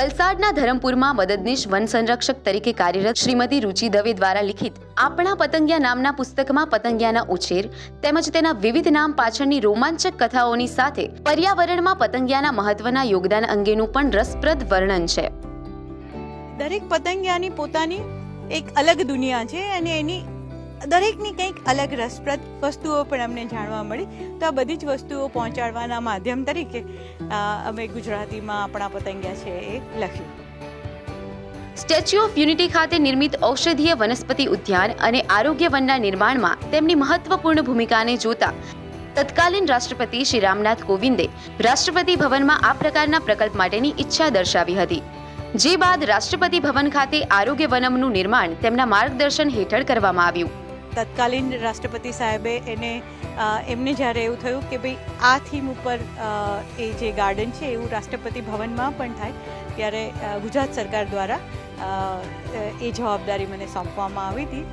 વલસાડના ધરમપુરમાં મદદનીશ વન સંરક્ષક તરીકે કાર્યરત શ્રીમતી રુચિ દવે દ્વારા લિખિત આપણા પતંગિયા નામના પુસ્તકમાં પતંગિયાના ઉછેર તેમજ તેના વિવિધ નામ પાછળની રોમાંચક કથાઓની સાથે પર્યાવરણમાં પતંગિયાના મહત્વના યોગદાન અંગેનું પણ રસપ્રદ વર્ણન છે. દરેક પતંગિયાની પોતાની એક અલગ દુનિયા છે અને એની દરેકની કંઈક અલગ રસપ્રદ વસ્તુઓ પણ અમને જાણવા મળી. તો આ બધી જ વસ્તુઓ પહોંચાડવાના માધ્યમ તરીકે અમે ગુજરાતીમાં આપણા પતંગિયા છે એ લખ્યું. સ્ટેચ્યુ ઓફ યુનિટી ખાતે નિર્મિત ઔષધીય વનસ્પતિ ઉદ્યાન અને આરોગ્ય વનના નિર્માણમાં તેમની મહત્વપૂર્ણ ભૂમિકાને જોતા તત્કાલીન રાષ્ટ્રપતિ શ્રી રામનાથ કોવિંદે રાષ્ટ્રપતિ ભવનમાં આ પ્રકારના પ્રકલ્પ માટેની ઈચ્છા દર્શાવી હતી. જે બાદ રાષ્ટ્રપતિ ભવન ખાતે આરોગ્ય વનમનું નિર્માણ તેમના માર્ગદર્શન હેઠળ કરવામાં આવ્યું. તત્કાલીન રાષ્ટ્રપતિ સાહેબે એમને જ્યારે એવું થયું કે ભાઈ આ થીમ ઉપર એ જે ગાર્ડન છે એવું રાષ્ટ્રપતિ ભવનમાં પણ થાય, ત્યારે ગુજરાત સરકાર દ્વારા એ જવાબદારી મને સોંપવામાં આવી હતી.